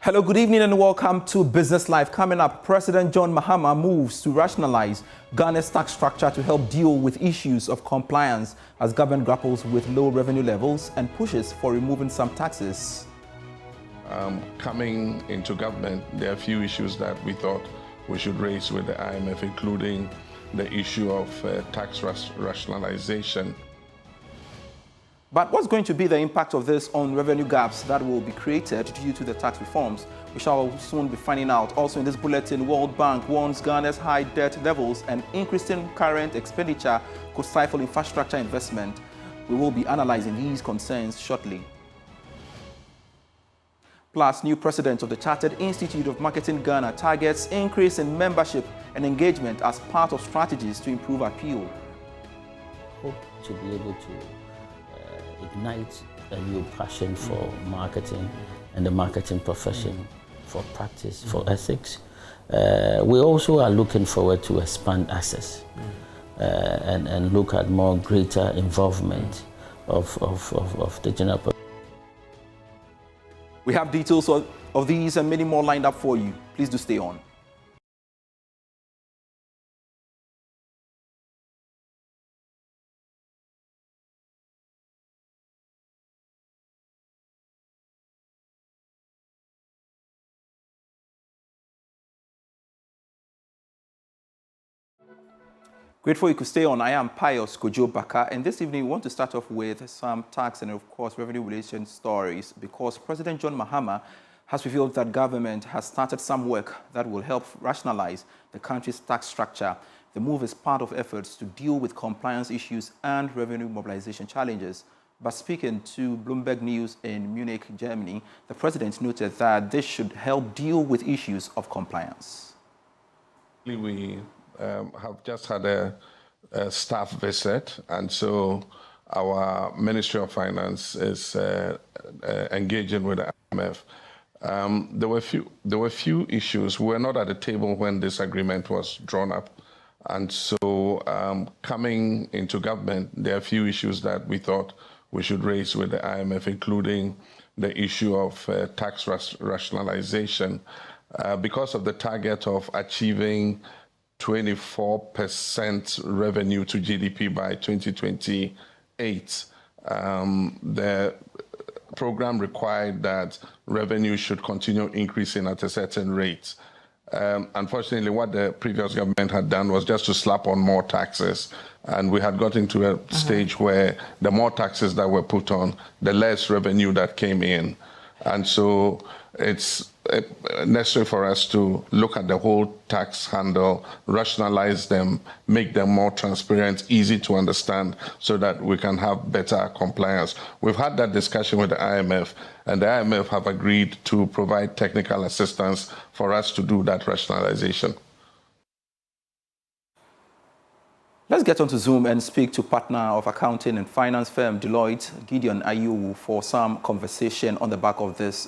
Hello, good evening and welcome to Business Live. Coming up, President John Mahama moves to rationalize Ghana's tax structure to help deal with issues of compliance as government grapples with low revenue levels and pushes for removing some taxes. Coming into government, there are a few issues that we thought we should raise with the IMF, including the issue of tax rationalization. But what's going to be the impact of this on revenue gaps that will be created due to the tax reforms? We shall soon be finding out. Also in this bulletin, World Bank warns Ghana's high debt levels and increasing current expenditure could stifle infrastructure investment. We will be analyzing these concerns shortly. Plus, new president of the Chartered Institute of Marketing Ghana targets increase in membership and engagement as part of strategies to improve appeal. Hope to be able to ignite a new passion for marketing and the marketing profession, for practice, for ethics. We also are looking forward to expand access and look at more greater involvement of the general public. We have details of these and many more lined up for you. Please do stay on. Grateful you could stay on. I am Pius Kojo Baka, and this evening we want to start off with some tax and, of course, revenue relations stories because President John Mahama has revealed that government has started some work that will help rationalize the country's tax structure. The move is part of efforts to deal with compliance issues and revenue mobilization challenges. But speaking to Bloomberg News in Munich, Germany, the president noted that this should help deal with issues of compliance. We have just had a staff visit, and so our Ministry of Finance is engaging with the IMF. There were few issues. We were not at the table when this agreement was drawn up, and so coming into government, there are a few issues that we thought we should raise with the IMF, including the issue of tax rationalization, because of the target of achieving 24% revenue to GDP by 2028. The program required that revenue should continue increasing at a certain rate. Unfortunately, what the previous government had done was just to slap on more taxes. And we had gotten to a stage where the more taxes that were put on, the less revenue that came in. And so it's necessary for us to look at the whole tax handle, rationalize them, make them more transparent, easy to understand, so that we can have better compliance. We've had that discussion with the IMF, and the IMF have agreed to provide technical assistance for us to do that rationalization. Let's get on to Zoom and speak to partner of accounting and finance firm Deloitte, Gideon Ayewu, for some conversation on the back of this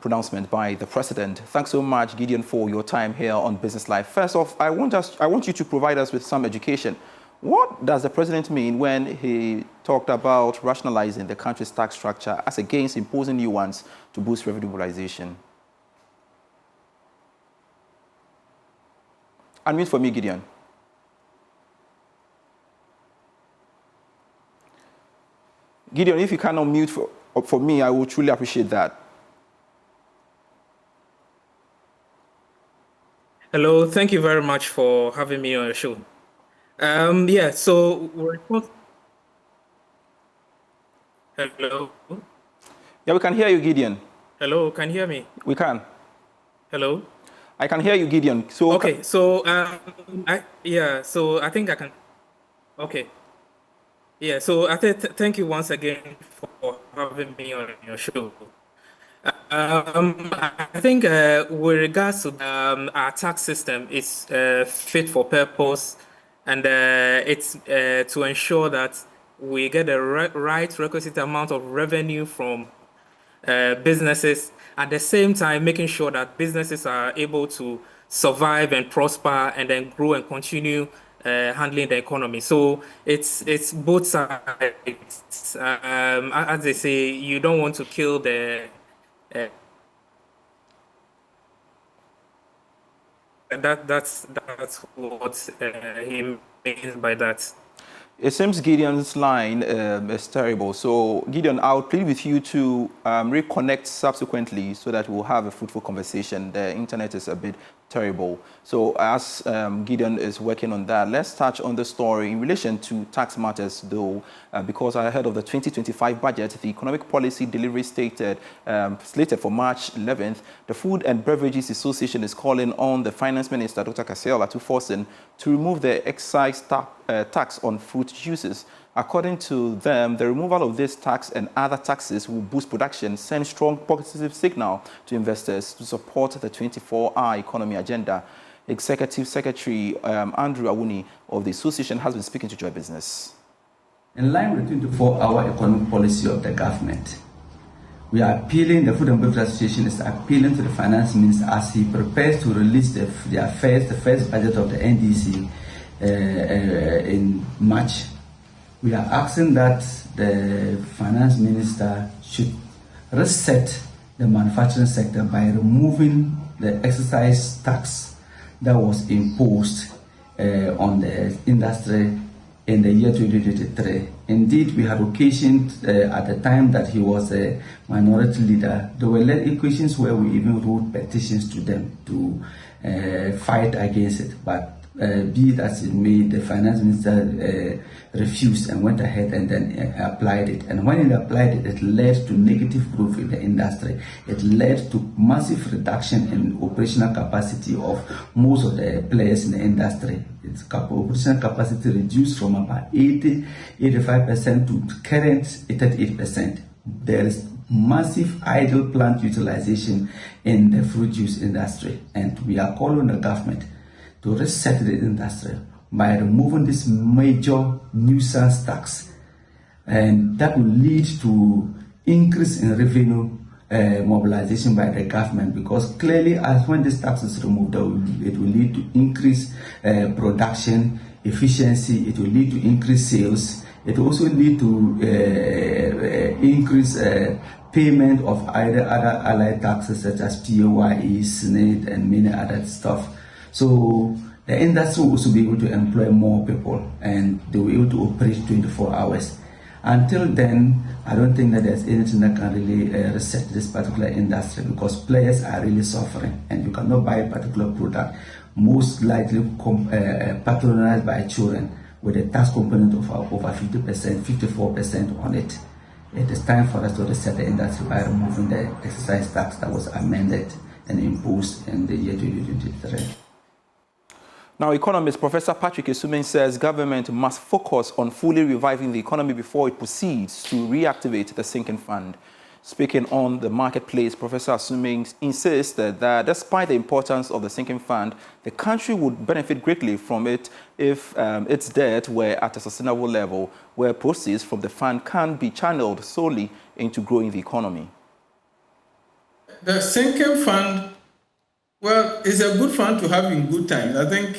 pronouncement by the president. Thanks so much, Gideon, for your time here on Business Live. First off, I want you to provide us with some education. What does the president mean when he talked about rationalizing the country's tax structure as against imposing new ones to boost revenue mobilization? Unmute for me, Gideon. Gideon, if you can unmute for me, I would truly appreciate that. Hello, thank you very much for having me on your show. Yeah, so hello. Yeah, we can hear you, Gideon. Hello, can you hear me? We can. Hello. I can hear you, Gideon. So okay, so so I think I can. Okay. Yeah, so thank you once again for having me on your show. I think with regards to our tax system, it's fit for purpose, and it's to ensure that we get the right requisite amount of revenue from businesses, at the same time making sure that businesses are able to survive and prosper and then grow and continue handling the economy. So it's both sides. As they say, you don't want to kill the that's what he means by that. It seems Gideon's line is terrible. So, Gideon, I'll plead with you to reconnect subsequently so that we'll have a fruitful conversation. The internet is a bit terrible. So, as Gideon is working on that, let's touch on the story in relation to tax matters, though, because ahead of the 2025 budget, the Economic Policy Delivery slated for March 11th, the Food and Beverages Association is calling on the Finance Minister, Dr. Kasiel Atuforsen, to remove the excise tax on fruit juices. According to them, the removal of this tax and other taxes will boost production, send strong positive signal to investors to support the 24-hour economy agenda. Executive Secretary Andrew Awuni of the association has been speaking to Joy Business. In line with the 24-hour economic policy of the government, we are appealing, the Food and Beverage Association is appealing to the Finance Minister as he prepares to release the first budget of the NDC in March. We are asking that the Finance Minister should reset the manufacturing sector by removing the excise tax that was imposed on the industry in the year 2023. Indeed, we had occasion at the time that he was a minority leader, there were occasions where we even wrote petitions to them to fight against it. But be it as it may, the Finance Minister refused and went ahead and then applied it. And when it applied it, it led to negative growth in the industry. It led to massive reduction in operational capacity of most of the players in the industry. Its operational capacity reduced from about 85% to current 38%. There is massive idle plant utilization in the fruit juice industry, and we are calling on the government to reset the industry by removing this major nuisance tax, and that will lead to increase in revenue mobilization by the government, because clearly as when this tax is removed, it will lead to increased production efficiency, it will lead to increased sales, it will also lead to increased payment of other allied taxes such as PAYE, SNAID, and many other stuff. So the industry will also be able to employ more people, and they will be able to operate 24 hours. Until then, I don't think that there's anything that can really reset this particular industry, because players are really suffering, and you cannot buy a particular product, most likely patronized by children, with a tax component of over 50%, 54% on it. It is time for us to reset the industry by removing the excise tax that was amended and imposed in the year 2023. Now, economist Professor Patrick Esuming says government must focus on fully reviving the economy before it proceeds to reactivate the sinking fund. Speaking on the marketplace, Professor Esuming insisted that despite the importance of the sinking fund, the country would benefit greatly from it if its debt were at a sustainable level, where proceeds from the fund can be channeled solely into growing the economy. The sinking fund, well, it's a good fund to have in good times. I think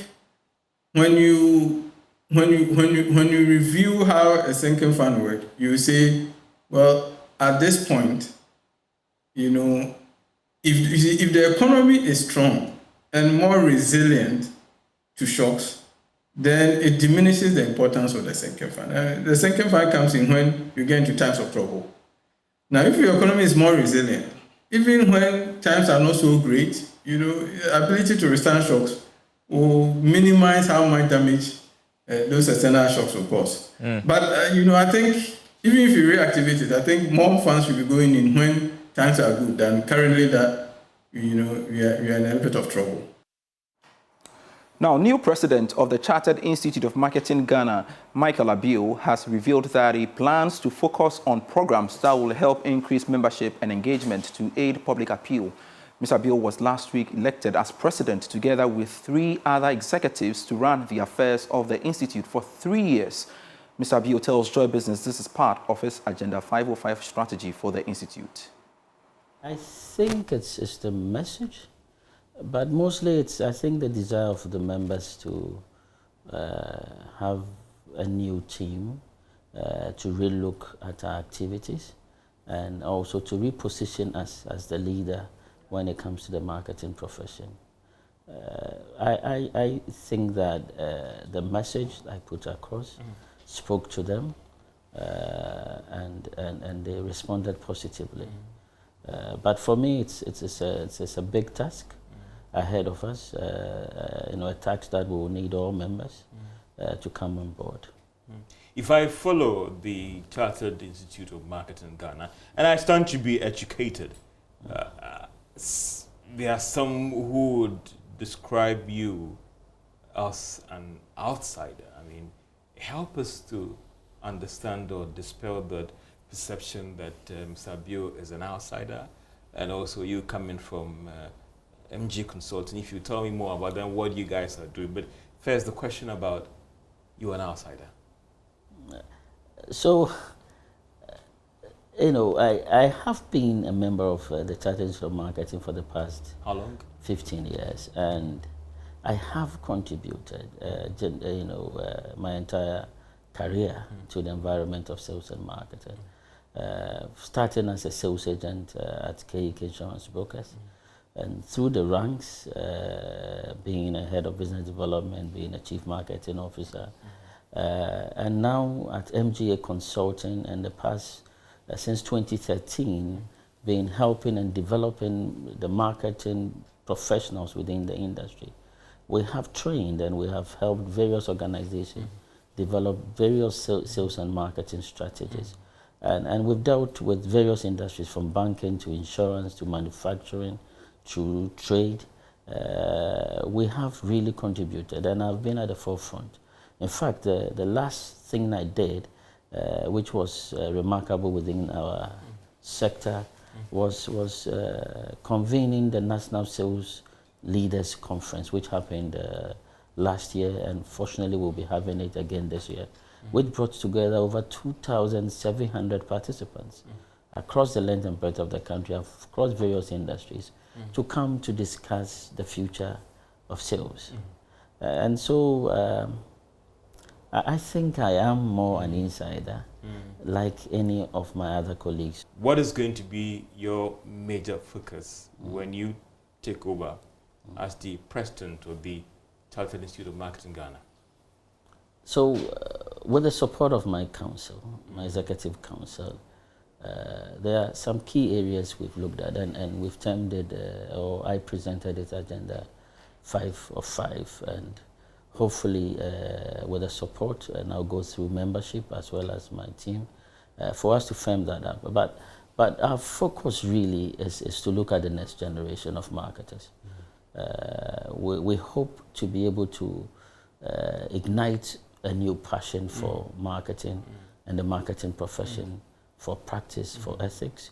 when you review how a sinking fund works, you say, well, at this point, you know, if the economy is strong and more resilient to shocks, then it diminishes the importance of the sinking fund. The sinking fund comes in when you get into times of trouble. Now, if your economy is more resilient, even when times are not so great, you know, ability to withstand shocks will minimize how much damage those external shocks will cause. But, you know, I think even if you reactivate it, I think more funds should be going in when times are good than currently that, you know, we are in a bit of trouble. Now, new president of the Chartered Institute of Marketing Ghana, Michael Abiel, has revealed that he plans to focus on programs that will help increase membership and engagement to aid public appeal. Mr. Abiel was last week elected as president together with 3 other executives to run the affairs of the institute for 3 years. Mr. Abiel tells Joy Business this is part of his Agenda 505 strategy for the institute. I think it's the message, but mostly it's, I think, the desire of the members to have a new team, to relook at our activities, and also to reposition us as the leader when it comes to the marketing profession. I think that the message I put across spoke to them, and they responded positively. But for me, it's a big task ahead of us. A task that we will need all members to come on board. If I follow the Chartered Institute of Marketing in Ghana, and I stand to be educated, there are some who would describe you as an outsider. I mean, help us to understand or dispel that perception that Mr. Bio is an outsider, and also you coming from MG Consulting. If you tell me more about them, what you guys are doing. But first, the question about you an outsider. So, I have been a member of the Chartered Institute of Marketing for the past How long? 15 years, and I have contributed, my entire career to the environment of sales and marketing. Starting as a sales agent at KEK Insurance Brokers, and through the ranks, being a head of business development, being a chief marketing officer, and now at MGA Consulting, and the past since 2013, been helping and developing the marketing professionals within the industry. We have trained and we have helped various organizations develop various sales and marketing strategies. And we've dealt with various industries, from banking to insurance to manufacturing to trade. We have really contributed, and I've been at the forefront. In fact, the last thing I did, which was remarkable within our sector, was convening the National Sales Leaders Conference, which happened last year, and fortunately we'll be having it again this year, which brought together over 2,700 participants across the length and breadth of the country, across various industries, to come to discuss the future of sales. And so I think I am more an insider, like any of my other colleagues. What is going to be your major focus when you take over as the president of the Chartered Institute of Marketing Ghana? So, with the support of my council, my executive council, there are some key areas we've looked at, and we've termed it, or I presented it, Agenda 5 of 5, and hopefully with the support, and I'll go through membership as well as my team, for us to firm that up. But our focus really is to look at the next generation of marketers. We hope to be able to ignite a new passion for marketing and the marketing profession, for practice, for ethics.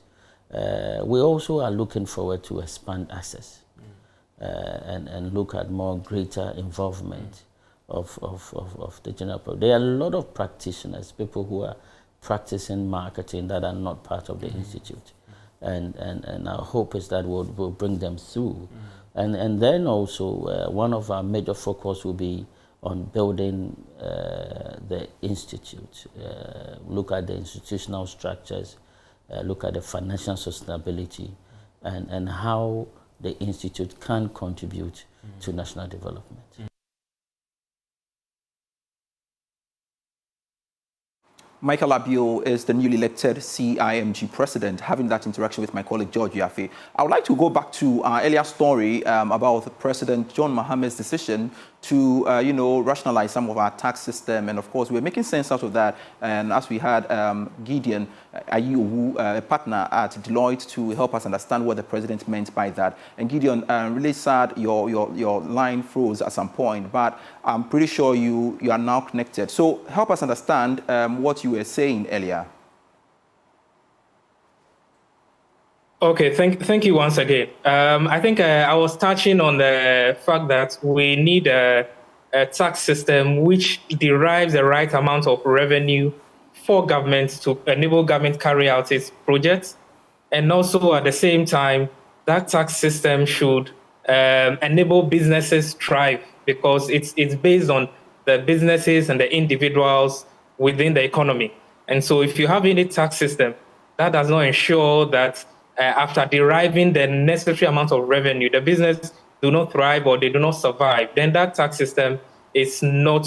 We also are looking forward to expand access and look at more greater involvement of the general public. There are a lot of practitioners, people who are practicing marketing, that are not part of the institute. And our hope is that we'll bring them through. And then also, one of our major focus will be on building the institute, look at the institutional structures, look at the financial sustainability, and how the institute can contribute to national development. Michael Abio is the newly elected CIMG president, having that interaction with my colleague George Yafe. I would like to go back to our earlier story about President John Mahama's decision to, rationalize some of our tax system. And of course, we're making sense out of that. And as we had Gideon Ayewu, a partner at Deloitte, to help us understand what the president meant by that. And Gideon, really sad your line froze at some point, but I'm pretty sure you are now connected. So help us understand what you were saying earlier. Okay, thank you once again. I think I was touching on the fact that we need a tax system which derives the right amount of revenue for government to enable government carry out its projects. And also at the same time, that tax system should enable businesses thrive, because it's based on the businesses and the individuals within the economy. And so if you have any tax system, that does not ensure that after deriving the necessary amount of revenue, the business do not thrive or they do not survive, then that tax system is not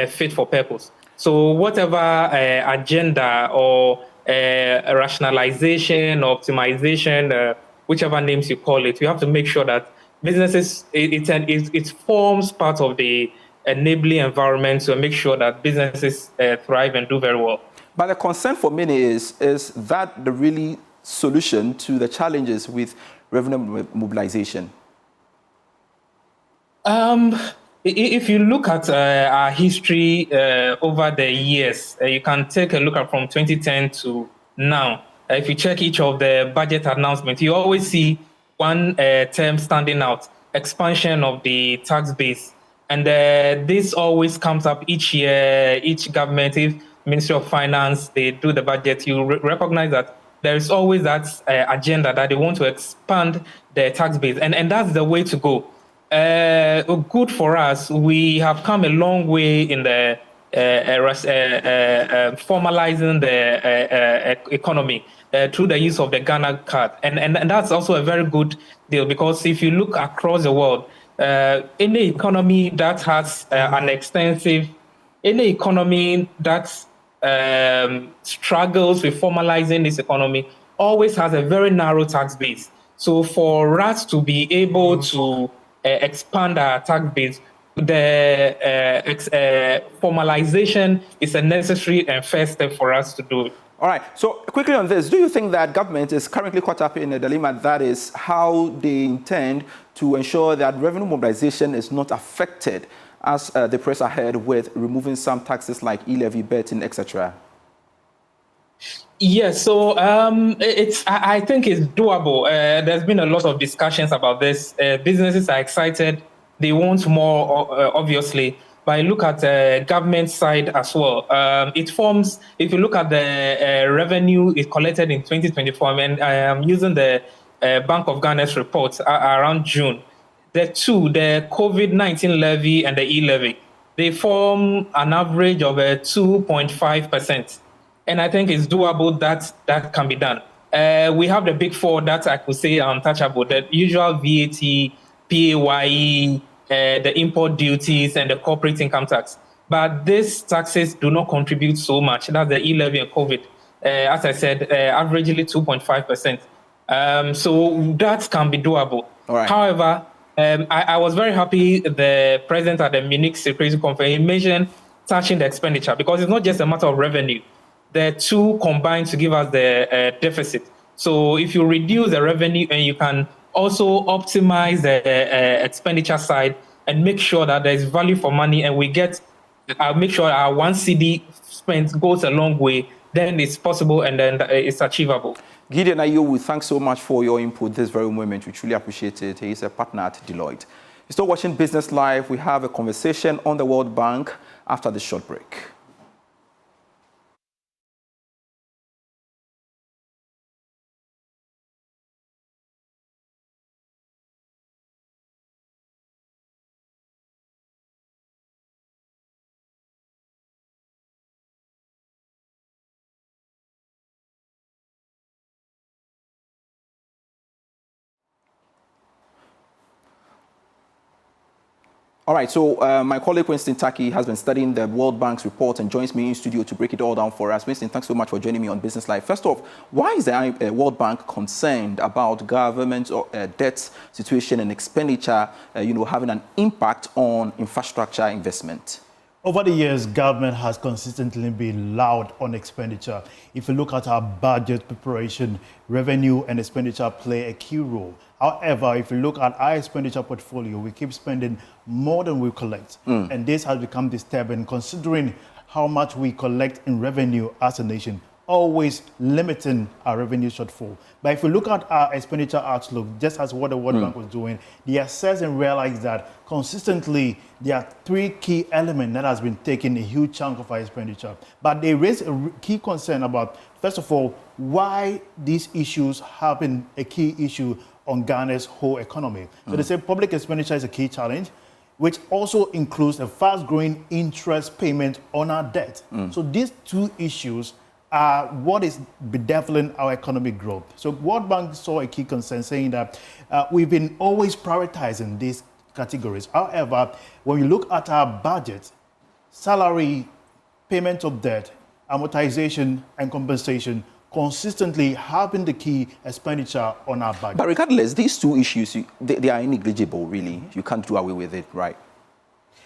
fit for purpose. So whatever agenda or rationalization, optimization, whichever names you call it, you have to make sure that businesses, it forms part of the enabling environment to make sure that businesses thrive and do very well. But the concern for many is that the really solution to the challenges with revenue mobilization? If you look at our history over the years, you can take a look at from 2010 to now. If you check each of the budget announcements, you always see one term standing out: expansion of the tax base. And this always comes up each year, each government, if Ministry of Finance, they do the budget, you recognize that there is always that agenda that they want to expand the tax base. And that's the way to go. Good for us. We have come a long way in the formalizing the economy through the use of the Ghana card. And that's also a very good deal, because if you look across the world, any economy that has any economy that struggles with formalizing this economy always has a very narrow tax base. So for us to be able to expand our tax base, the formalization is a necessary and first step for us to do it. All right. So quickly on this, do you think that government is currently caught up in a dilemma, that is how they intend to ensure that revenue mobilization is not affected as they press ahead with removing some taxes like e-levy, betting, etc.? Yes, so I think it's doable. There's been a lot of discussions about this. Businesses are excited. They want more, obviously. But look at the government side as well. It forms, if you look at the revenue it collected in 2024, and I am using the Bank of Ghana's report around June. The two, the COVID-19 levy and the e-levy, they form an average of 2.5%. And I think it's doable that can be done. We have the big four that I could say are untouchable: the usual VAT, PAYE, the import duties, and the corporate income tax. But these taxes do not contribute so much. That's the e-levy and COVID. As I said, averagely 2.5%. So that can be doable. All right. However, I was very happy the president at the Munich Security Conference, he mentioned touching the expenditure, because it's not just a matter of revenue. The two combine to give us the deficit. So if you reduce the revenue and you can also optimize the expenditure side and make sure that there's value for money, and we get, make sure our 1 CD spent goes a long way, then it's possible and then it's achievable. Gideon Ayowu, thanks so much for your input this very moment. We truly appreciate it. He's a partner at Deloitte. You're still watching Business Live. We have a conversation on the World Bank after this short break. All right, so my colleague Winston Taki has been studying the World Bank's report and joins me in studio to break it all down for us. Winston, thanks so much for joining me on Business Live. First off, why is the World Bank concerned about government debt situation and expenditure, having an impact on infrastructure investment? Over the years, government has consistently been loud on expenditure. If you look at our budget preparation, revenue and expenditure play a key role. However, if you look at our expenditure portfolio, we keep spending more than we collect. And this has become disturbing considering how much we collect in revenue as a nation, always limiting our revenue shortfall. But if you look at our expenditure outlook, just as what the World Bank was doing, they assess and realize that consistently there are three key elements that has been taking a huge chunk of our expenditure. But they raise a key concern about, first of all, why these issues have been a key issue on Ghana's whole economy. So they say public expenditure is a key challenge, which also includes a fast-growing interest payment on our debt. So these two issues what is bedeviling our economic growth. So World Bank saw a key concern saying that we've been always prioritizing these categories. However, when you look at our budget, salary, payment of debt, amortization, and compensation consistently have been the key expenditure on our budget. But regardless, these two issues, they are negligible, really. You can't do away with it, right?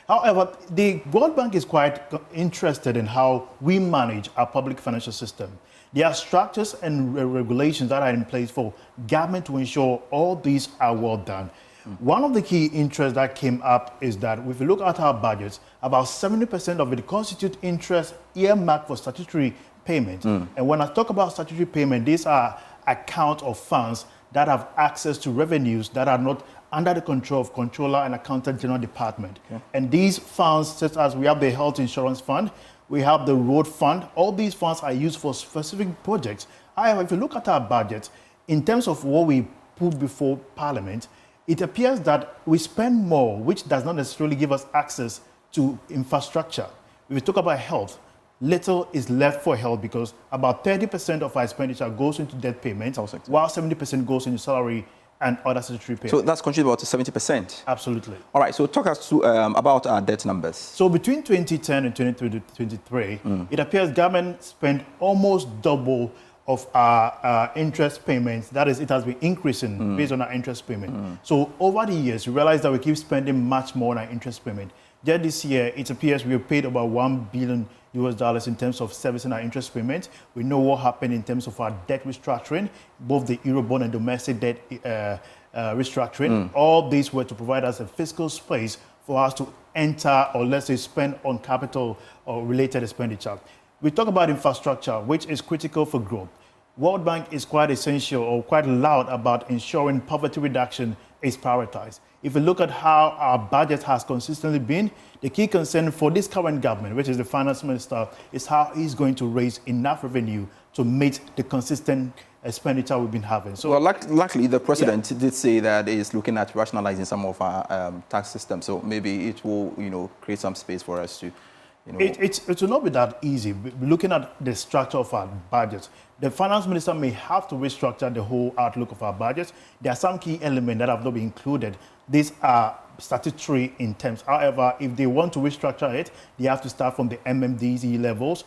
However, the World Bank is quite interested in how we manage our public financial system. There are structures and regulations that are in place for government to ensure all these are well done. One of the key interests that came up is that if you look at our budgets, about 70% of it constitute interest earmarked for statutory payment. And when I talk about statutory payment, these are account of funds that have access to revenues that are not under the control of Controller and Accountant General Department. And these funds, such as we have the Health Insurance Fund, we have the Road Fund, all these funds are used for specific projects. However, if you look at our budget, in terms of what we put before Parliament, it appears that we spend more, which does not necessarily give us access to infrastructure. If we talk about health, little is left for health because about 30% of our expenditure goes into debt payments, while 70% goes into salary and other statutory payments. So that's contributed about to 70%? Absolutely. All right, so talk us through about our debt numbers. So between 2010 and 2023, it appears government spent almost double of our interest payments. That is, it has been increasing based on our interest payment. So over the years, we realize that we keep spending much more on our interest payment. Just this year, it appears we have paid about $1 billion in terms of servicing our interest payment. We know what happened in terms of our debt restructuring, both the Eurobond and domestic debt restructuring. All these were to provide us a fiscal space for us to enter or let's say spend on capital or related expenditure. We talk about infrastructure, which is critical for growth. World Bank is quite essential or quite loud about ensuring poverty reduction is prioritized. If we look at how our budget has consistently been, the key concern for this current government, which is the finance minister, is how he's going to raise enough revenue to meet the consistent expenditure we've been having. So, well, luckily, the president did say that he's looking at rationalizing some of our tax systems. So maybe it will, create some space for us to, It will not be that easy. Looking at the structure of our budget, the finance minister may have to restructure the whole outlook of our budget. There are some key elements that have not been included. These are statutory in terms. However, if they want to restructure it, they have to start from the MMDZ levels,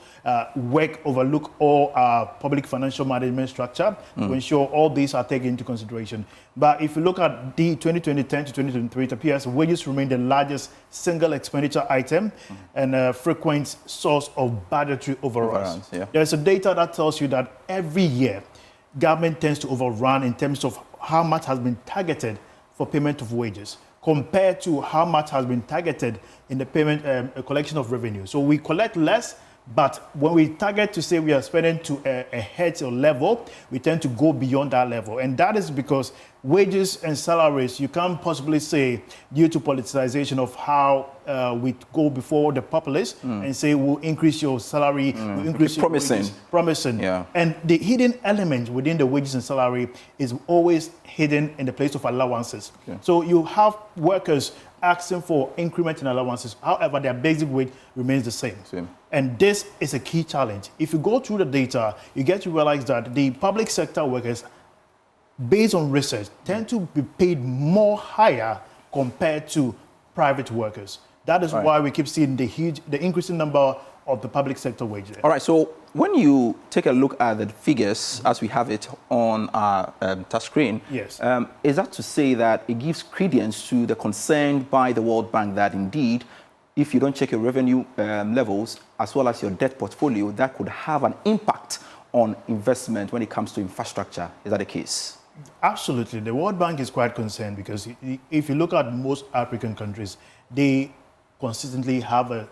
overlook all our public financial management structure to ensure all these are taken into consideration. But if you look at the 2010 to 2023, it appears wages remain the largest single expenditure item and a frequent source of budgetary overruns. There's a data that tells you that every year, government tends to overrun in terms of how much has been targeted for payment of wages compared to how much has been targeted in the payment collection of revenue. So we collect less, but when we target to say we are spending to a head or level, we tend to go beyond that level. And that is because wages and salaries, you can't possibly say, due to politicization of how we go before the populace and say we'll increase your salary, we'll increase your wages. Promising. Yeah. And the hidden element within the wages and salary is always hidden in the place of allowances. So you have workers asking for increment in allowances. However, their basic wage remains the same. And this is a key challenge. If you go through the data, you get to realize that the public sector workers, based on research, tend to be paid more higher compared to private workers. That is why we keep seeing the increasing number of the public sector wages. All right, so when you take a look at the figures as we have it on our touch screen, is that to say that it gives credence to the concern by the World Bank that indeed, if you don't check your revenue levels as well as your debt portfolio, that could have an impact on investment when it comes to infrastructure? Is that the case? Absolutely. The World Bank is quite concerned because if you look at most African countries, they consistently have a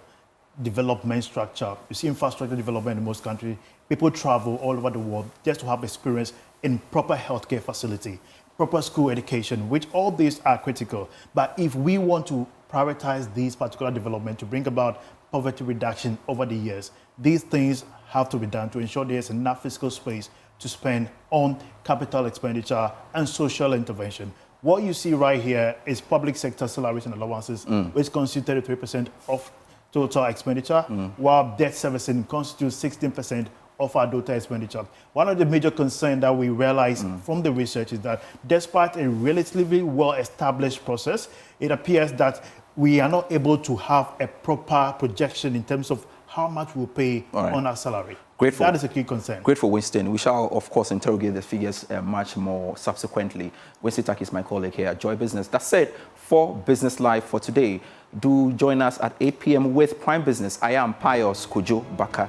development structure. You see infrastructure development in most countries. People travel all over the world just to have experience in proper healthcare facility, proper school education, which all these are critical. But if we want to prioritize these particular development to bring about poverty reduction over the years, these things have to be done to ensure there's enough fiscal space to spend on capital expenditure and social intervention. What you see right here is public sector salaries and allowances, which constitute 33% of total expenditure, while debt servicing constitutes 16% of our dota expenditure. One of the major concerns that we realize from the research is that despite a relatively well-established process, it appears that we are not able to have a proper projection in terms of how much we'll pay on our salary. Grateful. That is a key concern. Grateful, Winston. We shall, of course, interrogate the figures much more subsequently. Winston Tak is my colleague here at Joy Business. That's it for Business Live for today. Do join us at 8 p.m. with Prime Business. I am Pius Kojo Baka.